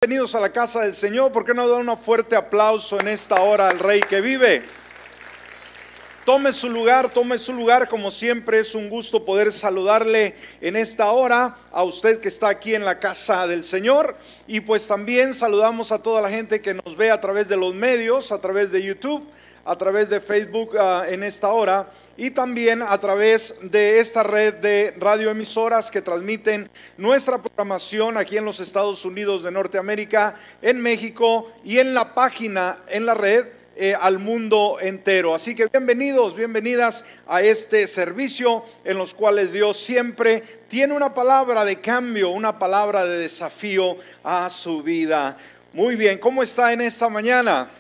Bienvenidos a la casa del Señor. ¿Por qué no dar un fuerte aplauso en esta hora al Rey que vive? Tome su lugar, como siempre es un gusto poder saludarle en esta hora a usted que está aquí en la casa del Señor. Y pues también saludamos a toda la gente que nos ve a través de los medios, a través de YouTube, a través de Facebook en esta hora. Y también a través de esta red de radioemisoras que transmiten nuestra programación aquí en los Estados Unidos de Norteamérica, en México y en la página, en la red, al mundo entero. Así que bienvenidos, bienvenidas a este servicio en los cuales Dios siempre tiene una palabra de cambio, una palabra de desafío a su vida. Muy bien, ¿cómo está en esta mañana?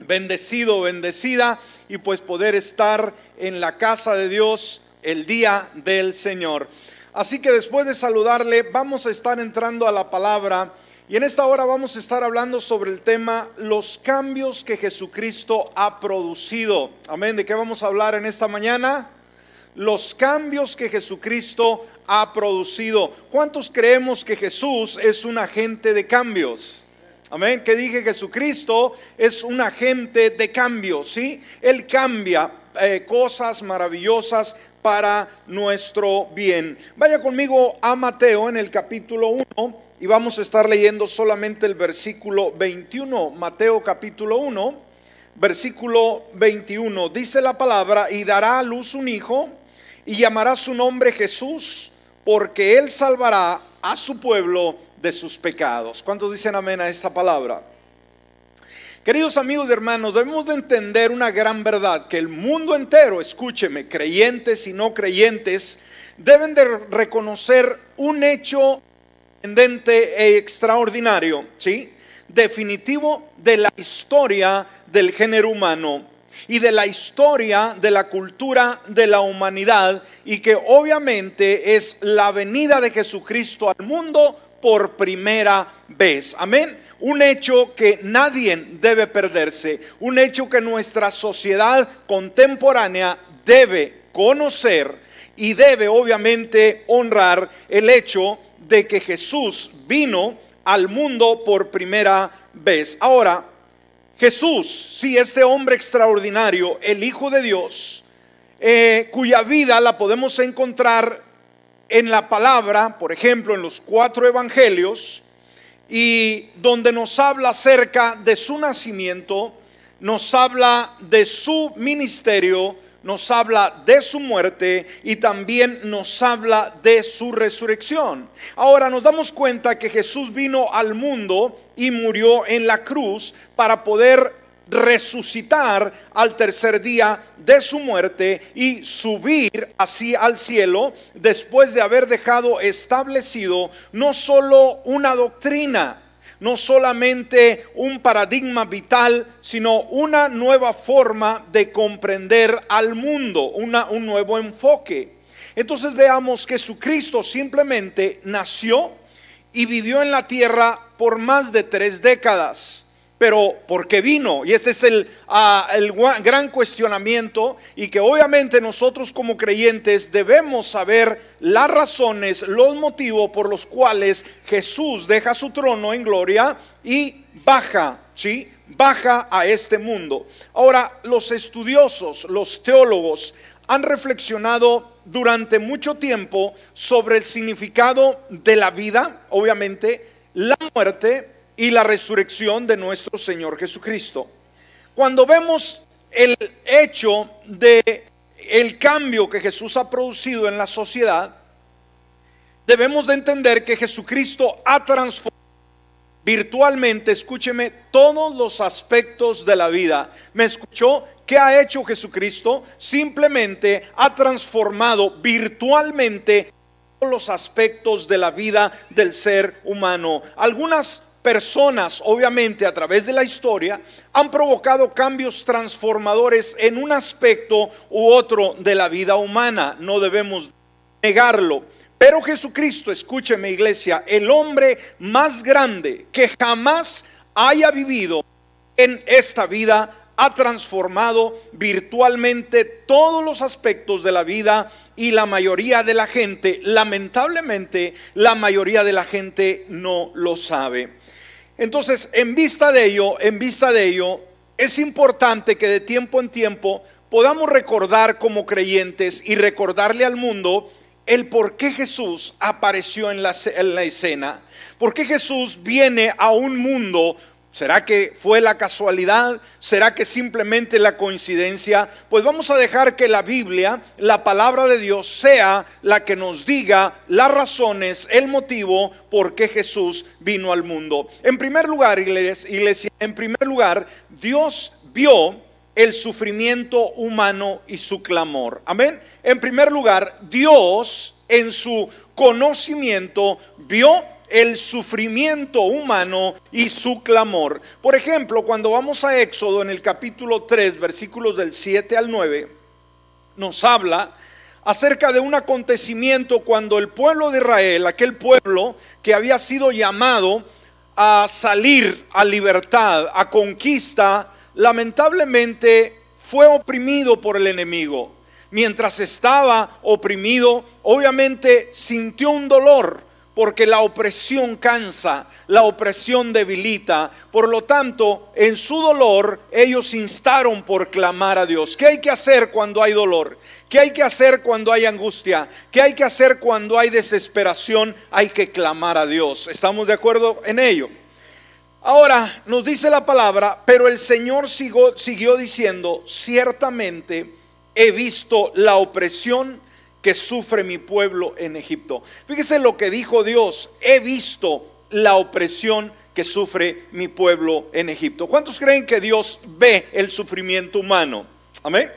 Bendecido, bendecida, y pues poder estar en la casa de Dios el día del Señor. Así que después de saludarle, vamos a estar entrando a la palabra, y en esta hora vamos a estar hablando sobre el tema los cambios que Jesucristo ha producido. Amén. ¿De qué vamos a hablar en esta mañana? Los cambios que Jesucristo ha producido. ¿Cuántos creemos que Jesús es un agente de cambios? Amén, que dije, Jesucristo es un agente de cambio, ¿sí? Él cambia cosas maravillosas para nuestro bien. Vaya conmigo a Mateo en el capítulo 1 y vamos a estar leyendo solamente el versículo 21. Mateo capítulo 1, versículo 21. Dice la palabra: y dará a luz un hijo y llamará su nombre Jesús, porque él salvará a su pueblo de sus pecados. ¿Cuántos dicen amén a esta palabra? Queridos amigos y hermanos, debemos de entender una gran verdad, que el mundo entero, escúcheme, creyentes y no creyentes, deben de reconocer un hecho sorprendente e extraordinario, ¿sí? Definitivo de la historia del género humano y de la historia de la cultura de la humanidad, y que obviamente es la venida de Jesucristo al mundo por primera vez. Amén. Un hecho que nadie debe perderse, un hecho que nuestra sociedad contemporánea debe conocer y debe obviamente honrar, el hecho de que Jesús vino al mundo por primera vez. Ahora, Jesús, sí, este hombre extraordinario, el Hijo de Dios, cuya vida la podemos encontrar en la palabra, por ejemplo, en los 4 evangelios, y donde nos habla acerca de su nacimiento, nos habla de su ministerio, nos habla de su muerte y también nos habla de su resurrección. Ahora nos damos cuenta que Jesús vino al mundo y murió en la cruz para poder resucitar al tercer día de su muerte y subir así al cielo, después de haber dejado establecido no solo una doctrina, no solamente un paradigma vital, sino una nueva forma de comprender al mundo, un nuevo enfoque. Entonces veamos que Jesucristo simplemente nació y vivió en la tierra por más de 3 décadas. Pero ¿por qué vino? Y este es el gran cuestionamiento, y que obviamente nosotros como creyentes debemos saber las razones, los motivos por los cuales Jesús deja su trono en gloria y baja, ¿sí? Baja a este mundo. Ahora, los estudiosos, los teólogos han reflexionado durante mucho tiempo sobre el significado de la vida, obviamente, la muerte y la resurrección de nuestro Señor Jesucristo. Cuando vemos el hecho de el cambio que Jesús ha producido en la sociedad, debemos de entender que Jesucristo ha transformado virtualmente, escúcheme, todos los aspectos de la vida. ¿Me escuchó? ¿Qué ha hecho Jesucristo? Simplemente ha transformado virtualmente todos los aspectos de la vida del ser humano. Algunas personas, obviamente, a través de la historia, han provocado cambios transformadores en un aspecto u otro de la vida humana. No debemos negarlo. Pero Jesucristo, escúcheme, iglesia, el hombre más grande que jamás haya vivido en esta vida, ha transformado virtualmente todos los aspectos de la vida, y la mayoría de la gente, lamentablemente, la mayoría de la gente no lo sabe. Entonces, en vista de ello, es importante que de tiempo en tiempo podamos recordar como creyentes y recordarle al mundo el por qué Jesús apareció en la escena, por qué Jesús viene a un mundo. ¿Será que fue la casualidad? ¿Será que simplemente la coincidencia? Pues vamos a dejar que la Biblia, la palabra de Dios, sea la que nos diga las razones, el motivo por qué Jesús vino al mundo. En primer lugar, iglesia, Dios vio el sufrimiento humano y su clamor. Amén. En primer lugar, Dios en su conocimiento vio el sufrimiento humano y su clamor. Por ejemplo, cuando vamos a Éxodo en el capítulo 3, versículos del 7 al 9, nos habla acerca de un acontecimiento cuando el pueblo de Israel, aquel pueblo que había sido llamado a salir a libertad, a conquista, lamentablemente fue oprimido por el enemigo. Mientras estaba oprimido, obviamente sintió un dolor, porque la opresión cansa, la opresión debilita. Por lo tanto, en su dolor, ellos instaron por clamar a Dios. ¿Qué hay que hacer cuando hay dolor? ¿Qué hay que hacer cuando hay angustia? ¿Qué hay que hacer cuando hay desesperación? Hay que clamar a Dios. ¿Estamos de acuerdo en ello? Ahora, nos dice la palabra, pero el Señor siguió diciendo, ciertamente he visto la opresión que sufre mi pueblo en Egipto. Fíjese lo que dijo Dios: he visto la opresión que sufre mi pueblo en Egipto. ¿Cuántos creen que Dios ve el sufrimiento humano? Amén.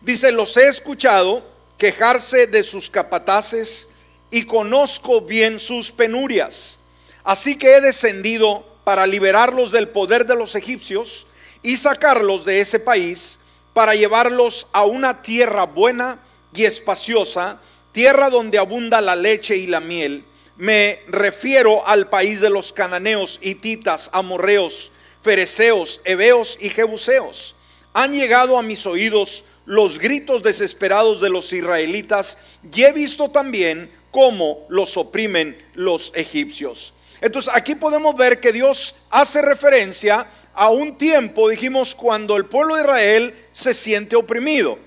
Dice, los he escuchado quejarse de sus capataces y conozco bien sus penurias. Así que he descendido para liberarlos del poder de los egipcios y sacarlos de ese país, para llevarlos a una tierra buena y espaciosa, tierra donde abunda la leche y la miel. Me refiero al país de los cananeos, hititas, amorreos, fereceos, heveos y jebuseos. Han llegado a mis oídos los gritos desesperados de los israelitas, y he visto también cómo los oprimen los egipcios. Entonces aquí podemos ver que Dios hace referencia a un tiempo, dijimos, cuando el pueblo de Israel se siente oprimido.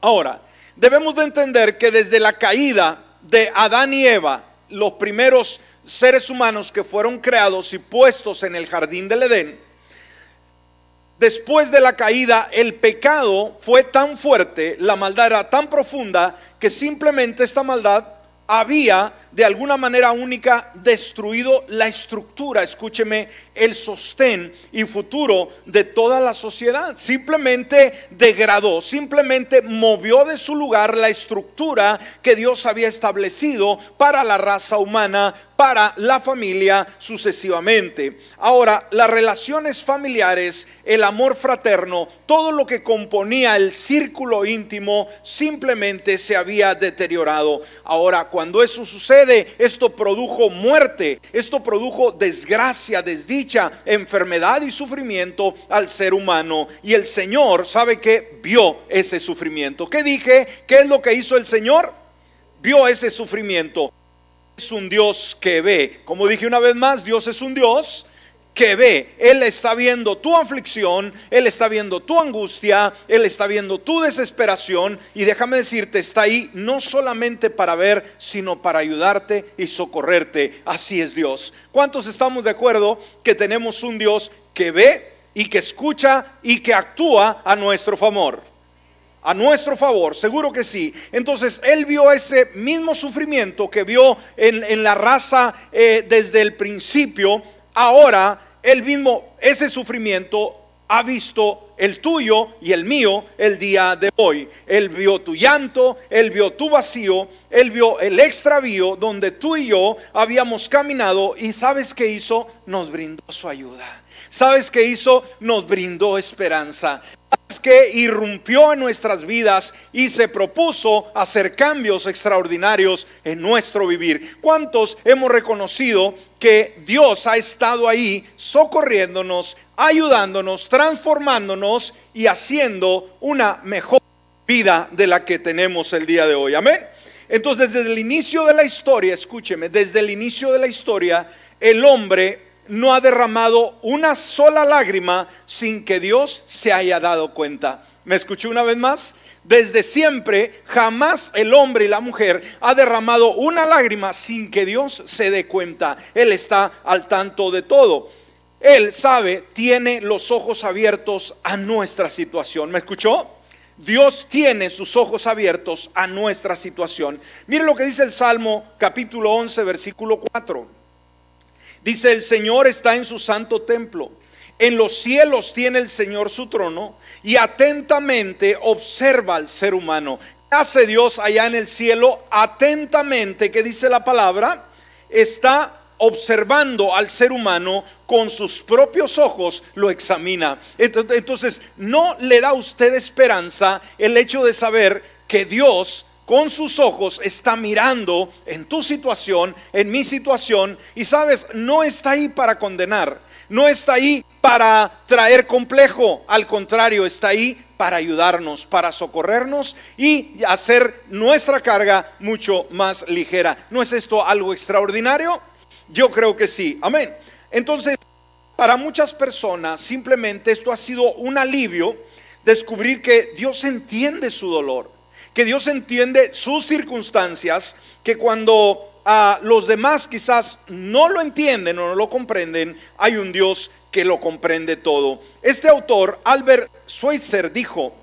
Ahora, debemos de entender que desde la caída de Adán y Eva, los primeros seres humanos que fueron creados y puestos en el jardín del Edén, después de la caída, el pecado fue tan fuerte, la maldad era tan profunda, que simplemente esta maldad había de alguna manera única destruido la estructura, escúcheme, el sostén y futuro de toda la sociedad. Simplemente degradó, simplemente movió de su lugar la estructura que Dios había establecido para la raza humana, para la familia sucesivamente. Ahora, las relaciones familiares, el amor fraterno, todo lo que componía el círculo íntimo simplemente se había deteriorado. Ahora, cuando eso sucede, esto produjo muerte, esto produjo desgracia, desdicha, enfermedad y sufrimiento al ser humano. Y el Señor, ¿sabe qué? Vio ese sufrimiento. ¿Qué dije? ¿Qué es lo que hizo el Señor? Vio ese sufrimiento. Es un Dios que ve. Como dije una vez más, Dios es un Dios que ve. Él está viendo tu aflicción, Él está viendo tu angustia, Él está viendo tu desesperación, y déjame decirte, está ahí no solamente para ver, sino para ayudarte y socorrerte. Así es Dios. ¿Cuántos estamos de acuerdo que tenemos un Dios que ve y que escucha y que actúa a nuestro favor? A nuestro favor, seguro que sí. Entonces Él vio ese mismo sufrimiento que vio en la raza desde el principio. Ahora Él mismo, ese sufrimiento, ha visto el tuyo y el mío el día de hoy. Él vio tu llanto, Él vio tu vacío, Él vio el extravío donde tú y yo habíamos caminado, y ¿sabes qué hizo? Nos brindó su ayuda. ¿Sabes qué hizo? Nos brindó esperanza. Que irrumpió en nuestras vidas y se propuso hacer cambios extraordinarios en nuestro vivir. ¿Cuántos hemos reconocido que Dios ha estado ahí socorriéndonos, ayudándonos, transformándonos y haciendo una mejor vida de la que tenemos el día de hoy? Amén. Entonces, desde el inicio de la historia, escúcheme, desde el inicio de la historia, el hombre no ha derramado una sola lágrima sin que Dios se haya dado cuenta. ¿Me escuché una vez más? Desde siempre, jamás el hombre y la mujer ha derramado una lágrima sin que Dios se dé cuenta. Él está al tanto de todo. Él sabe, tiene los ojos abiertos a nuestra situación. ¿Me escuchó? Dios tiene sus ojos abiertos a nuestra situación. Mire lo que dice el Salmo capítulo 11 versículo 4. Dice: el Señor está en su santo templo. En los cielos tiene el Señor su trono y atentamente observa al ser humano. ¿Qué hace Dios allá en el cielo? Atentamente, ¿qué dice la palabra? Está observando al ser humano con sus propios ojos, lo examina. Entonces, no le da a usted esperanza el hecho de saber que Dios con sus ojos está mirando en tu situación, en mi situación, y sabes, no está ahí para condenar, no está ahí para traer complejo, al contrario, está ahí para ayudarnos, para socorrernos y hacer nuestra carga mucho más ligera. ¿No es esto algo extraordinario? Yo creo que sí, amén. Entonces, para muchas personas simplemente esto ha sido un alivio, descubrir que Dios entiende su dolor, que Dios entiende sus circunstancias, que cuando los demás quizás no lo entienden o no lo comprenden, hay un Dios que lo comprende todo. Este autor, Albert Schweitzer, dijo: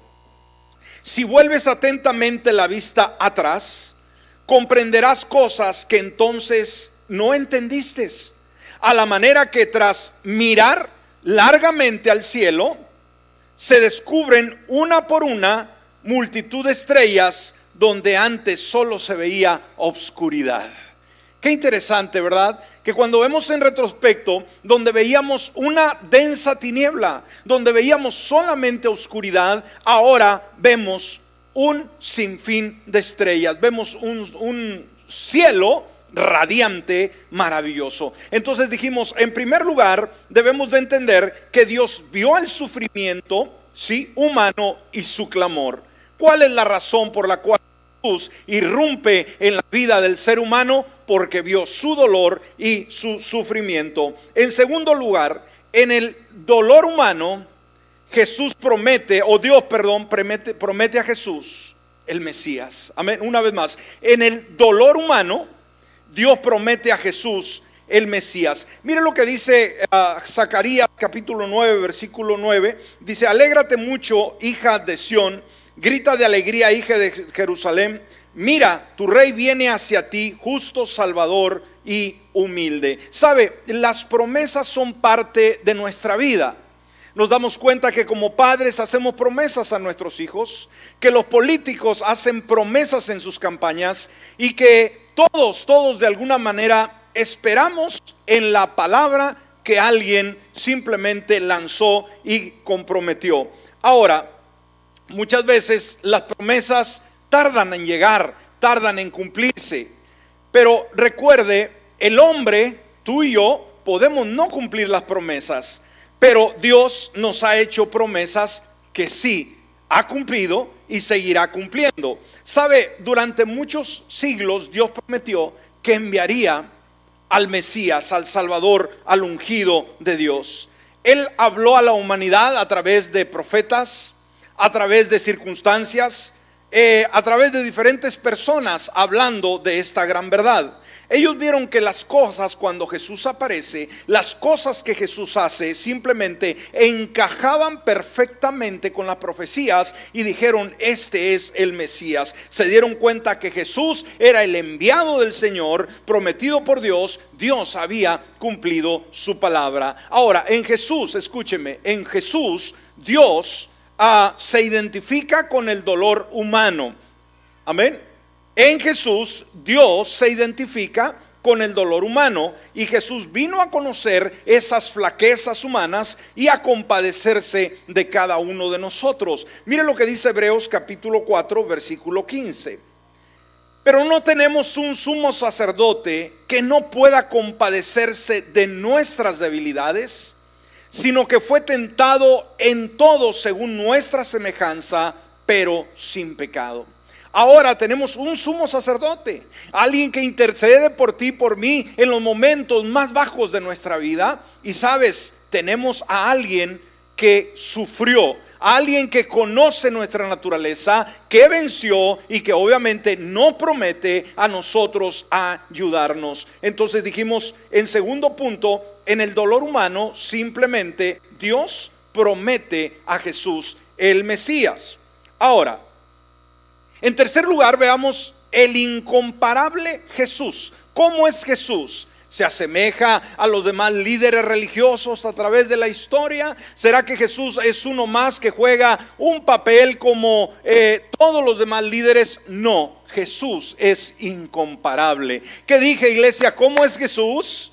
si vuelves atentamente la vista atrás, comprenderás cosas que entonces no entendiste, a la manera que tras mirar largamente al cielo, se descubren una por una multitud de estrellas donde antes solo se veía obscuridad. Qué interesante, ¿verdad? Que cuando vemos en retrospecto, donde veíamos una densa tiniebla, donde veíamos solamente oscuridad, ahora vemos un sinfín de estrellas, vemos un cielo radiante, maravilloso. Entonces dijimos, en primer lugar, debemos de entender que Dios vio el sufrimiento, sí, humano y su clamor. ¿Cuál es la razón por la cual Jesús irrumpe en la vida del ser humano? Porque vio su dolor y su sufrimiento. En segundo lugar, en el dolor humano, Jesús promete, o Dios, perdón, promete a Jesús el Mesías. Amén. Una vez más, en el dolor humano, Dios promete a Jesús el Mesías. Mire lo que dice Zacarías capítulo 9 versículo 9. Dice: alégrate mucho, hija de Sión, grita de alegría, hija de Jerusalén. Mira, tu rey viene hacia ti, justo, salvador y humilde. Sabe, las promesas son parte de nuestra vida. Nos damos cuenta que como padres hacemos promesas a nuestros hijos, que los políticos hacen promesas en sus campañas y que todos de alguna manera esperamos en la palabra que alguien simplemente lanzó y comprometió. Ahora, muchas veces las promesas tardan en llegar, tardan en cumplirse, pero recuerde, el hombre, tú y yo, podemos no cumplir las promesas, pero Dios nos ha hecho promesas que sí ha cumplido y seguirá cumpliendo. Sabe, durante muchos siglos Dios prometió que enviaría al Mesías, al Salvador, al ungido de Dios. Él habló a la humanidad a través de profetas, a través de circunstancias, a través de diferentes personas hablando de esta gran verdad. Ellos vieron que las cosas, cuando Jesús aparece, las cosas que Jesús hace simplemente encajaban perfectamente con las profecías y dijeron: este es el Mesías. Se dieron cuenta que Jesús era el enviado del Señor, prometido por Dios. Dios había cumplido su palabra. Ahora, en Jesús, escúcheme, en Jesús Dios se identifica con el dolor humano. Amén. En Jesús Dios se identifica con el dolor humano, y Jesús vino a conocer esas flaquezas humanas y a compadecerse de cada uno de nosotros. Mire lo que dice Hebreos capítulo 4 versículo 15. Pero no tenemos un sumo sacerdote que no pueda compadecerse de nuestras debilidades, sino que fue tentado en todo según nuestra semejanza, pero sin pecado. Ahora tenemos un sumo sacerdote, alguien que intercede por ti, por mí, en los momentos más bajos de nuestra vida. Y sabes, tenemos a alguien que sufrió, a alguien que conoce nuestra naturaleza, que venció y que obviamente no promete a nosotros ayudarnos. Entonces dijimos, en segundo punto, en el dolor humano simplemente Dios promete a Jesús el Mesías. Ahora, en tercer lugar, veamos el incomparable Jesús. ¿Cómo es Jesús? ¿Se asemeja a los demás líderes religiosos a través de la historia? ¿Será que Jesús es uno más que juega un papel como todos los demás líderes? No, Jesús es incomparable. ¿Qué dije, iglesia? ¿Cómo es Jesús?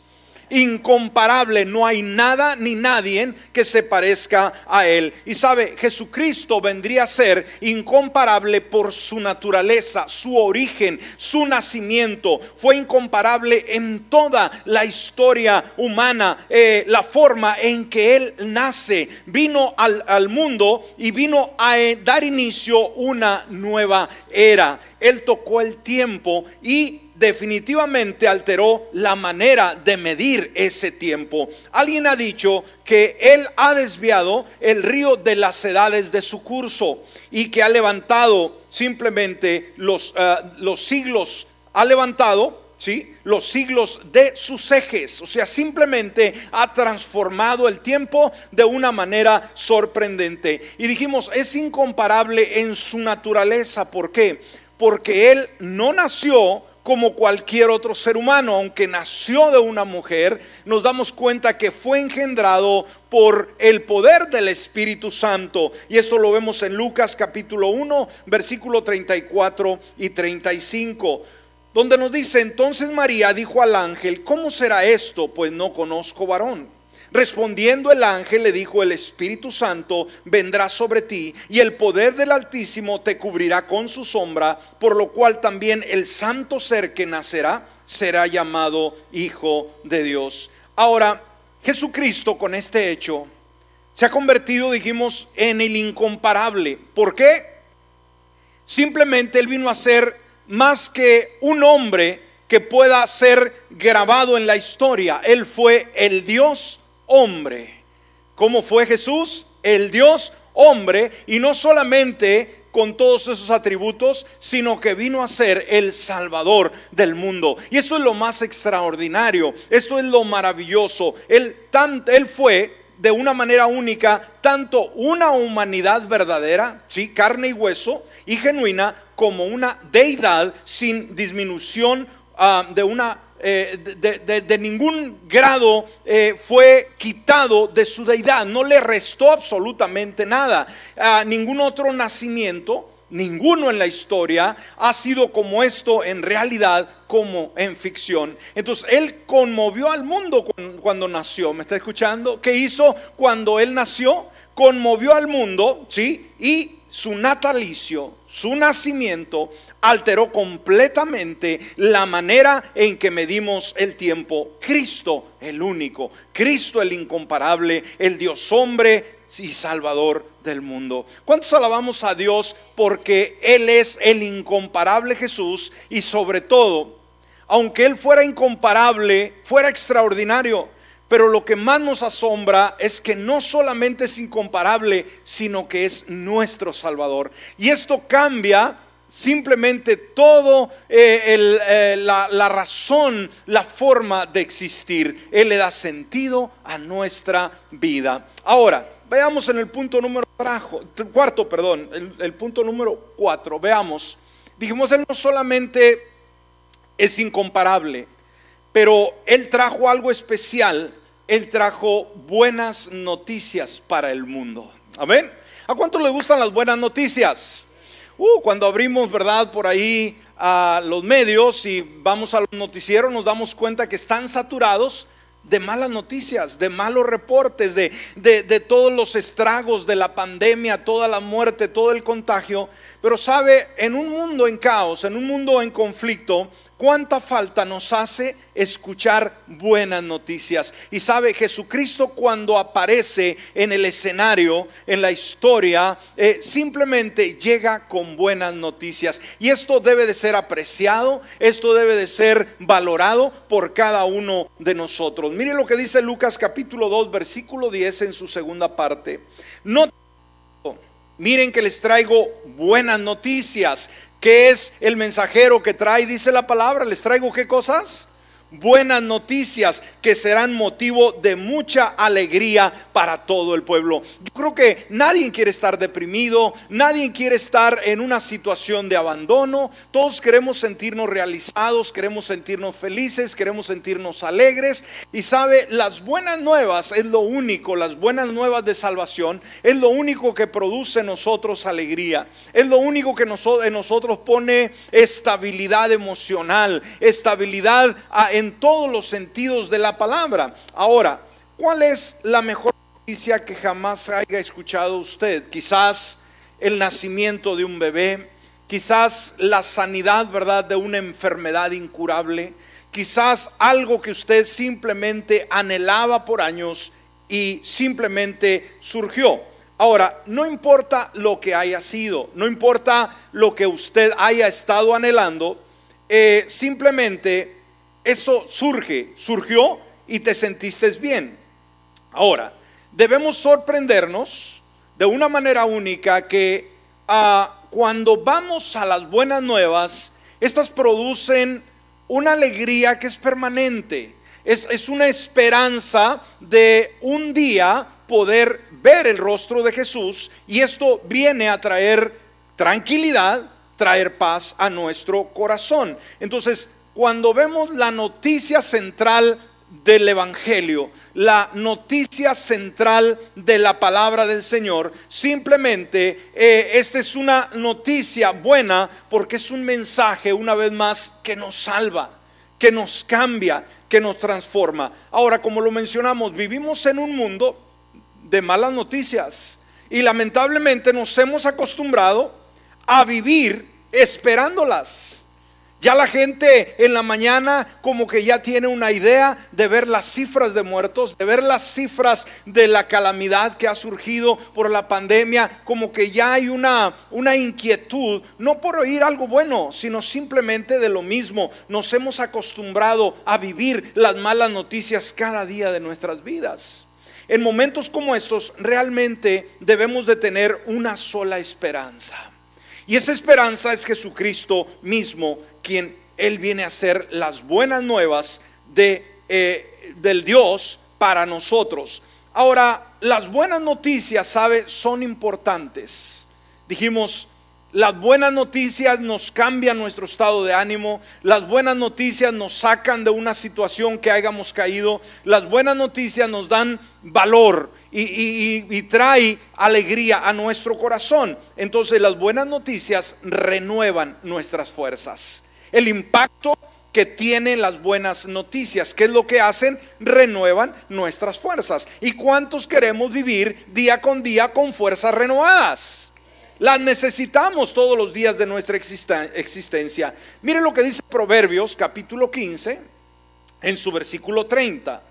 Incomparable, no hay nada ni nadie que se parezca a Él. Y sabe, Jesucristo vendría a ser incomparable por su naturaleza, su origen, su nacimiento. Fue incomparable en toda la historia humana, la forma en que Él nace. Vino al mundo y vino a dar inicio una nueva era. Él tocó el tiempo y definitivamente alteró la manera de medir ese tiempo. Alguien ha dicho que Él ha desviado el río de las edades de su curso y que ha levantado simplemente los siglos, ha levantado, ¿sí?, los siglos de sus ejes. O sea, simplemente ha transformado el tiempo de una manera sorprendente. Y dijimos, es incomparable en su naturaleza. ¿Por qué? Porque Él no nació como cualquier otro ser humano. Aunque nació de una mujer, nos damos cuenta que fue engendrado por el poder del Espíritu Santo. Y esto lo vemos en Lucas capítulo 1, versículo 34 y 35, donde nos dice: entonces María dijo al ángel, ¿cómo será esto? Pues no conozco varón. Respondiendo el ángel le dijo: el Espíritu Santo vendrá sobre ti y el poder del Altísimo te cubrirá con su sombra, por lo cual también el santo ser que nacerá será llamado Hijo de Dios. Ahora, Jesucristo con este hecho se ha convertido, dijimos, en el incomparable. ¿Por qué? Simplemente Él vino a ser más que un hombre que pueda ser grabado en la historia. Él fue el Dios hombre. ¿Cómo fue Jesús? El Dios hombre, y no solamente con todos esos atributos, sino que vino a ser el Salvador del mundo. Y esto es lo más extraordinario, esto es lo maravilloso. Él fue de una manera única tanto una humanidad verdadera, ¿sí?, carne y hueso y genuina, como una deidad sin disminución de ningún grado. Fue quitado de su deidad, no le restó absolutamente nada. Ningún otro nacimiento, ninguno en la historia ha sido como esto en realidad, como en ficción. Entonces Él conmovió al mundo cuando nació. ¿Me está escuchando? ¿Qué hizo cuando Él nació? Conmovió al mundo, ¿sí? Y su natalicio, su nacimiento, alteró completamente la manera en que medimos el tiempo. Cristo el único, Cristo el incomparable, el Dios hombre y Salvador del mundo. ¿Cuántos alabamos a Dios porque Él es el incomparable Jesús? Y sobre todo, aunque Él fuera incomparable, fuera extraordinario, pero lo que más nos asombra es que no solamente es incomparable, sino que es nuestro Salvador. Y esto cambia simplemente todo la razón, la forma de existir. Él le da sentido a nuestra vida. Ahora, veamos en el punto número cuarto, el punto número 4. Veamos, dijimos, Él no solamente es incomparable, pero Él trajo algo especial. Él trajo buenas noticias para el mundo. Amén. ¿A cuánto le gustan las buenas noticias? Cuando abrimos, ¿verdad?, por ahí a los medios y vamos a los noticieros, nos damos cuenta que están saturados de malas noticias, de malos reportes, de todos los estragos de la pandemia, toda la muerte, todo el contagio. Pero sabe, en un mundo en caos, en un mundo en conflicto, ¿Cuánta falta nos hace escuchar buenas noticias? Y sabe, Jesucristo cuando aparece en el escenario, en la historia, simplemente llega con buenas noticias. Y esto debe de ser apreciado, esto debe de ser valorado por cada uno de nosotros. Mire lo que dice Lucas capítulo 2, versículo 10 en su segunda parte. No, miren que les traigo buenas noticias. ¿Qué es el mensajero que trae? Dice la palabra, les traigo ¿qué cosas? Buenas noticias que serán motivo de mucha alegría para todo el pueblo. Yo creo que nadie quiere estar deprimido, nadie quiere estar en una situación de abandono. Todos queremos sentirnos realizados, queremos sentirnos felices, queremos sentirnos alegres. Y sabe, las buenas nuevas es lo único, las buenas nuevas de salvación es lo único que produce en nosotros alegría. Es lo único que en nosotros pone estabilidad emocional, estabilidad en todos los sentidos de la palabra. Ahora, ¿cuál es la mejor noticia que jamás haya escuchado usted? Quizás el nacimiento de un bebé, quizás la sanidad, ¿verdad?, de una enfermedad incurable, quizás algo que usted simplemente anhelaba por años y simplemente surgió. Ahora, no importa lo que haya sido, no importa lo que usted haya estado anhelando, simplemente eso surgió y te sentiste bien. Ahora, debemos sorprendernos de una manera única que cuando vamos a las buenas nuevas, estas producen una alegría que es permanente. Es una esperanza de un día poder ver el rostro de Jesús, y esto viene a traer tranquilidad, traer paz a nuestro corazón. Entonces, cuando vemos la noticia central del Evangelio, la noticia central de la palabra del Señor, simplemente esta es una noticia buena porque es un mensaje, una vez más, que nos salva, que nos cambia, que nos transforma. Ahora, como lo mencionamos, vivimos en un mundo de malas noticias y lamentablemente nos hemos acostumbrado a vivir esperándolas. Ya la gente en la mañana como que ya tiene una idea de ver las cifras de muertos, de ver las cifras de la calamidad que ha surgido por la pandemia, como que ya hay una inquietud, no por oír algo bueno, sino simplemente de lo mismo. Nos hemos acostumbrado a vivir las malas noticias cada día de nuestras vidas. En momentos como estos realmente debemos de tener una sola esperanza. Y esa esperanza es Jesucristo mismo, quien Él viene a hacer las buenas nuevas del Dios para nosotros. Ahora, las buenas noticias, ¿sabe?, son importantes. Dijimos, las buenas noticias nos cambian nuestro estado de ánimo. Las buenas noticias nos sacan de una situación que hayamos caído. Las buenas noticias nos dan valor y trae alegría a nuestro corazón. Entonces las buenas noticias renuevan nuestras fuerzas. El impacto que tienen las buenas noticias, ¿qué es lo que hacen? Renuevan nuestras fuerzas. ¿Y cuántos queremos vivir día con día con fuerzas renovadas? Las necesitamos todos los días de nuestra existencia. Miren lo que dice Proverbios capítulo 15 en su versículo 30.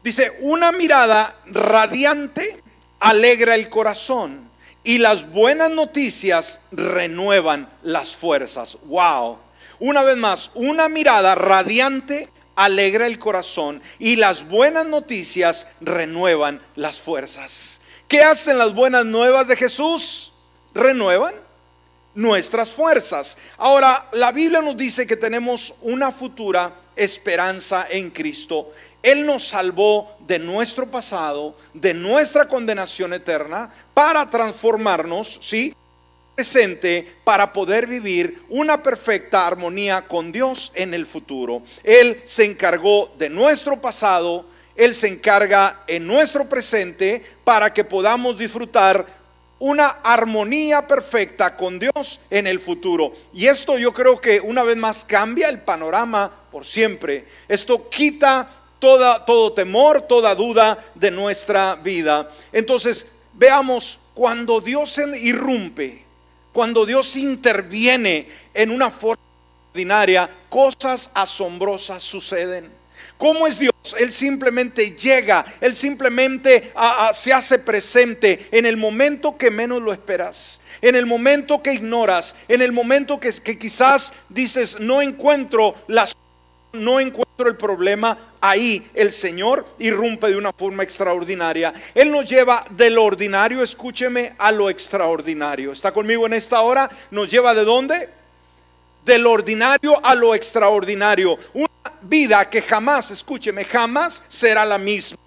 Dice, una mirada radiante alegra el corazón y las buenas noticias renuevan las fuerzas. Wow. Una vez más, una mirada radiante alegra el corazón y las buenas noticias renuevan las fuerzas. ¿Qué hacen las buenas nuevas de Jesús? Renuevan nuestras fuerzas. Ahora, la Biblia nos dice que tenemos una futura esperanza en Cristo. Él nos salvó de nuestro pasado, de nuestra condenación eterna, para transformarnos, ¿sí?, presente, para poder vivir una perfecta armonía con Dios en el futuro. Él se encargó de nuestro pasado, Él se encarga en nuestro presente para que podamos disfrutar una armonía perfecta con Dios en el futuro. Y esto yo creo que una vez más cambia el panorama por siempre. Esto quita todo temor, toda duda de nuestra vida. Entonces, veamos, cuando Dios irrumpe, cuando Dios interviene en una forma ordinaria, cosas asombrosas suceden. ¿Cómo es Dios? Él simplemente llega, Él simplemente se hace presente en el momento que menos lo esperas, en el momento que ignoras, en el momento que quizás dices, no encuentro el problema. Ahí el Señor irrumpe de una forma extraordinaria. Él nos lleva de lo ordinario, escúcheme, a lo extraordinario. ¿Está conmigo en esta hora? ¿Nos lleva de dónde? De lo ordinario a lo extraordinario. Una vida que jamás, escúcheme, jamás será la misma.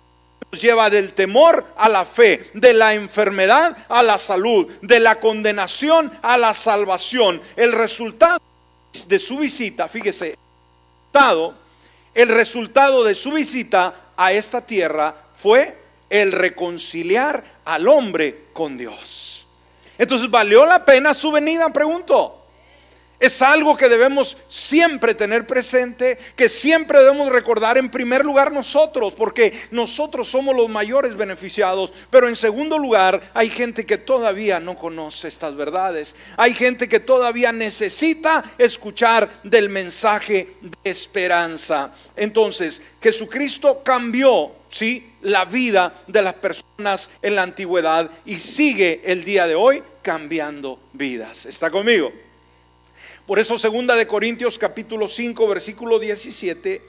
Nos lleva del temor a la fe, de la enfermedad a la salud, de la condenación a la salvación. El resultado de su visita, fíjese, el resultado de su visita a esta tierra fue el reconciliar al hombre con Dios. Entonces, ¿valió la pena su venida? Pregunto. Es algo que debemos siempre tener presente, que siempre debemos recordar en primer lugar nosotros, porque nosotros somos los mayores beneficiados. Pero en segundo lugar, hay gente que todavía no conoce estas verdades. Hay gente que todavía necesita escuchar del mensaje de esperanza. Entonces, Jesucristo cambió, ¿sí?, la vida de las personas en la antigüedad y sigue el día de hoy cambiando vidas. ¿Está conmigo? Por eso 2 de Corintios capítulo 5 versículo 17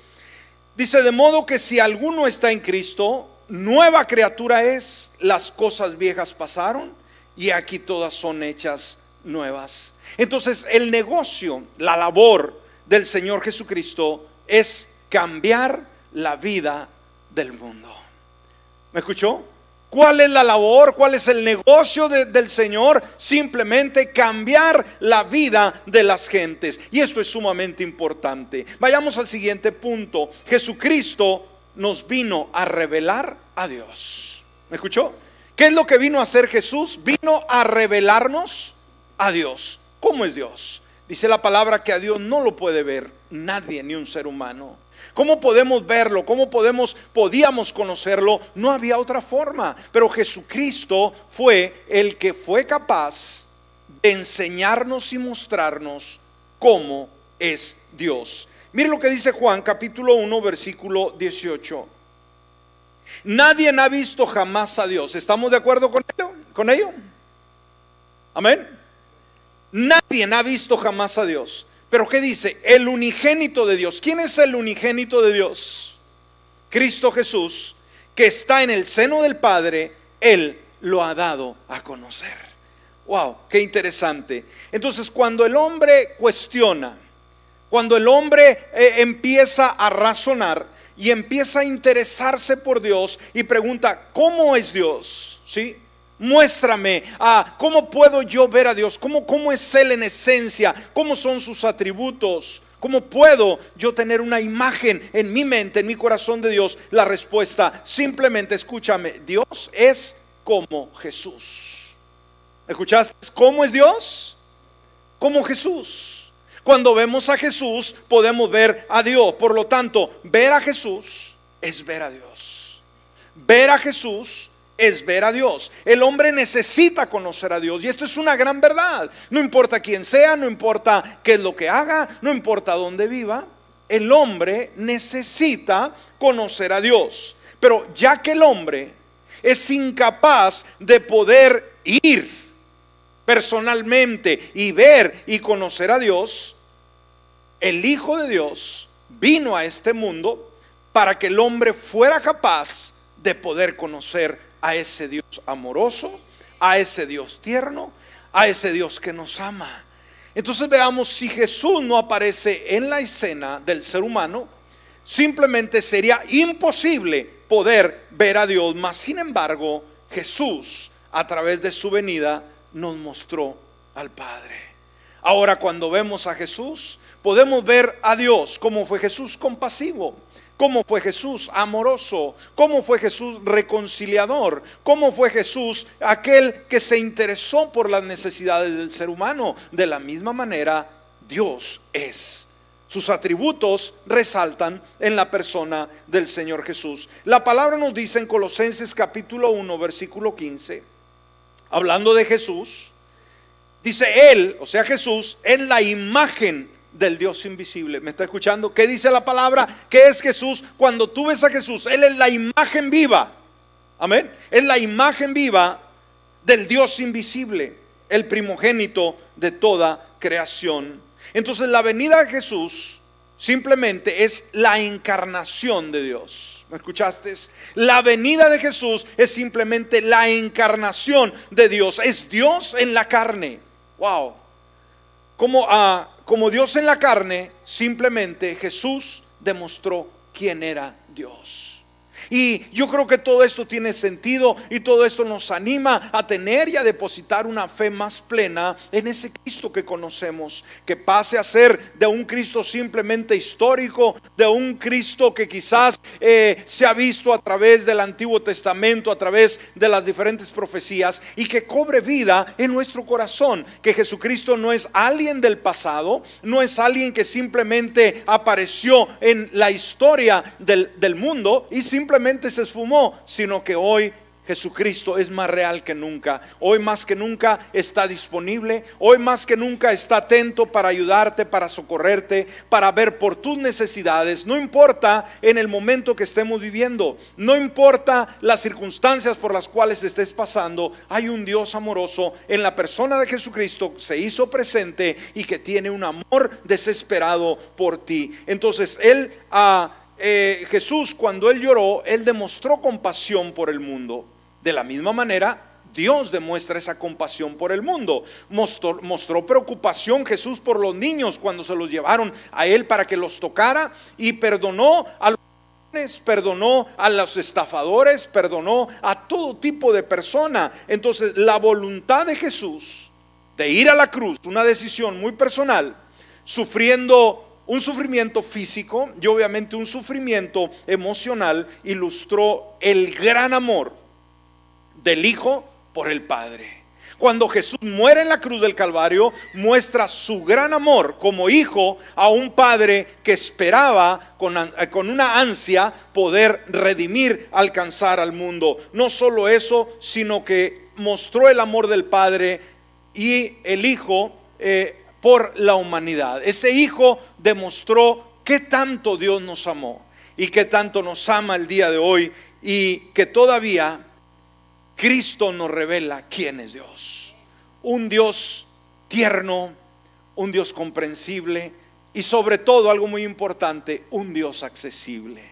dice: de modo que si alguno está en Cristo, nueva criatura es, las cosas viejas pasaron y aquí todas son hechas nuevas. Entonces el negocio, la labor del Señor Jesucristo es cambiar la vida del mundo. ¿Me escuchó? ¿Cuál es la labor? ¿Cuál es el negocio del Señor? Simplemente cambiar la vida de las gentes. Y esto es sumamente importante. Vayamos al siguiente punto. Jesucristo nos vino a revelar a Dios. ¿Me escuchó? ¿Qué es lo que vino a hacer Jesús? Vino a revelarnos a Dios. ¿Cómo es Dios? Dice la palabra que a Dios no lo puede ver nadie, ni un ser humano. ¿Cómo podemos verlo? ¿Cómo podíamos conocerlo? No había otra forma. Pero Jesucristo fue el que fue capaz de enseñarnos y mostrarnos cómo es Dios. Mire lo que dice Juan capítulo 1 versículo 18. Nadie ha visto jamás a Dios. ¿Estamos de acuerdo con ello? Amén. Nadie ha visto jamás a Dios. Pero ¿qué dice? El unigénito de Dios. ¿Quién es el unigénito de Dios? Cristo Jesús, que está en el seno del Padre. Él lo ha dado a conocer. Wow, qué interesante. Entonces, cuando el hombre cuestiona, cuando el hombre empieza a razonar y empieza a interesarse por Dios y pregunta, ¿cómo es Dios? ¿Sí? Muéstrame, ¿cómo puedo yo ver a Dios? ¿Cómo es Él en esencia? ¿Cómo son sus atributos? ¿Cómo puedo yo tener una imagen en mi mente, en mi corazón de Dios? La respuesta, simplemente escúchame, Dios es como Jesús. ¿Escuchaste? ¿Cómo es Dios? Como Jesús. Cuando vemos a Jesús, podemos ver a Dios. Por lo tanto, ver a Jesús es ver a Dios. Ver a Jesús es ver a Dios. El hombre necesita conocer a Dios y esto es una gran verdad. No importa quién sea, no importa qué es lo que haga, no importa dónde viva, el hombre necesita conocer a Dios. Pero ya que el hombre es incapaz de poder ir personalmente y ver y conocer a Dios, el Hijo de Dios vino a este mundo para que el hombre fuera capaz de poder conocer a ese Dios amoroso, a ese Dios tierno, a ese Dios que nos ama. Entonces veamos, si Jesús no aparece en la escena del ser humano, simplemente sería imposible poder ver a Dios. Mas sin embargo, Jesús, a través de su venida, nos mostró al Padre. Ahora, cuando vemos a Jesús, podemos ver a Dios. ¿Cómo fue Jesús? Compasivo. ¿Cómo fue Jesús? Amoroso. ¿Cómo fue Jesús? Reconciliador. ¿Cómo fue Jesús? Aquel que se interesó por las necesidades del ser humano. De la misma manera, Dios es. Sus atributos resaltan en la persona del Señor Jesús. La palabra nos dice en Colosenses capítulo 1 versículo 15, hablando de Jesús, dice Él, o sea Jesús, es la imagen del Dios invisible. ¿Me está escuchando? ¿Qué dice la palabra? ¿Qué es Jesús? Cuando tú ves a Jesús, Él es la imagen viva. Amén. Es la imagen viva del Dios invisible, el primogénito de toda creación. Entonces la venida de Jesús simplemente es la encarnación de Dios. ¿Me escuchaste? La venida de Jesús es simplemente la encarnación de Dios. Es Dios en la carne. Wow. Como Dios en la carne, simplemente Jesús demostró quién era Dios. Y yo creo que todo esto tiene sentido y todo esto nos anima a tener y a depositar una fe más plena en ese Cristo que conocemos, que pase a ser de un Cristo simplemente histórico, de un Cristo que quizás se ha visto a través del Antiguo Testamento, a través de las diferentes profecías, y que cobre vida en nuestro corazón, que Jesucristo no es alguien del pasado, no es alguien que simplemente apareció en la historia del mundo y simplemente se esfumó, sino que hoy Jesucristo es más real que nunca. Hoy más que nunca está disponible. Hoy más que nunca está atento para ayudarte, para socorrerte, para ver por tus necesidades. No importa en el momento que estemos viviendo, no importa las circunstancias por las cuales estés pasando, hay un Dios amoroso en la persona de Jesucristo, se hizo presente y que tiene un amor desesperado por ti. Entonces Jesús, cuando Él lloró, Él demostró compasión por el mundo. De la misma manera, Dios demuestra esa compasión por el mundo. Mostró preocupación Jesús por los niños cuando se los llevaron a Él para que los tocara, y perdonó a los ladrones, perdonó a los estafadores, perdonó a todo tipo de persona. Entonces la voluntad de Jesús de ir a la cruz, una decisión muy personal, sufriendo un sufrimiento físico y obviamente un sufrimiento emocional, ilustró el gran amor del Hijo por el Padre. Cuando Jesús muere en la cruz del Calvario, muestra su gran amor como hijo a un padre que esperaba con una ansia poder redimir, alcanzar al mundo. No solo eso, sino que mostró el amor del Padre y el Hijo por la humanidad. Ese Hijo demostró qué tanto Dios nos amó y qué tanto nos ama el día de hoy, y que todavía Cristo nos revela quién es Dios. Un Dios tierno, un Dios comprensible y sobre todo, algo muy importante, un Dios accesible.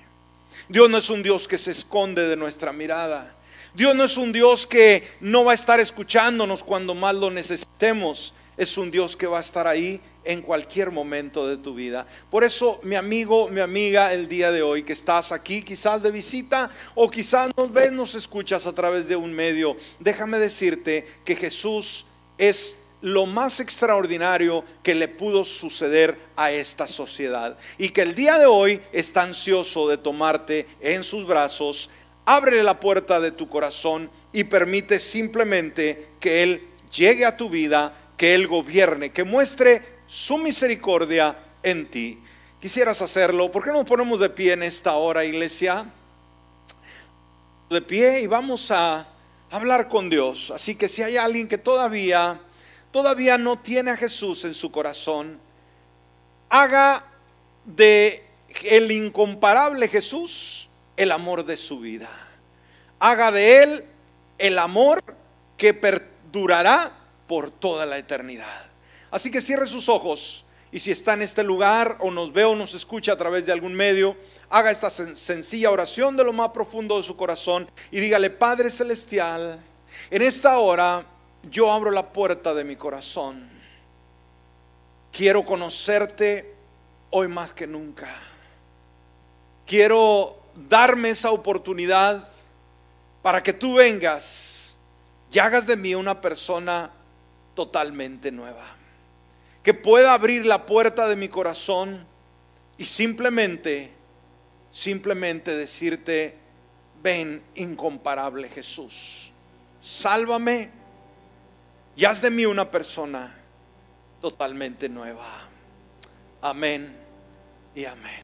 Dios no es un Dios que se esconde de nuestra mirada. Dios no es un Dios que no va a estar escuchándonos cuando más lo necesitemos. Es un Dios que va a estar ahí en cualquier momento de tu vida. Por eso, mi amigo, mi amiga, el día de hoy que estás aquí, quizás de visita o quizás nos ves, nos escuchas a través de un medio, déjame decirte que Jesús es lo más extraordinario que le pudo suceder a esta sociedad, y que el día de hoy está ansioso de tomarte en sus brazos. Ábrele la puerta de tu corazón y permite simplemente que Él llegue a tu vida, que Él gobierne, que muestre su misericordia en ti. ¿Quisieras hacerlo? ¿Por qué no nos ponemos de pie en esta hora, iglesia? De pie, y vamos a hablar con Dios. Así que si hay alguien que todavía no tiene a Jesús en su corazón, haga de el incomparable Jesús el amor de su vida. Haga de Él el amor que perdurará por toda la eternidad. Así que cierre sus ojos, y si está en este lugar o nos ve o nos escucha a través de algún medio, haga esta sencilla oración de lo más profundo de su corazón y dígale: Padre Celestial, en esta hora yo abro la puerta de mi corazón. Quiero conocerte hoy más que nunca. Quiero darme esa oportunidad para que tú vengas y hagas de mí una persona totalmente nueva, que pueda abrir la puerta de mi corazón y simplemente decirte: ven, incomparable Jesús, sálvame y haz de mí una persona totalmente nueva. Amén y amén.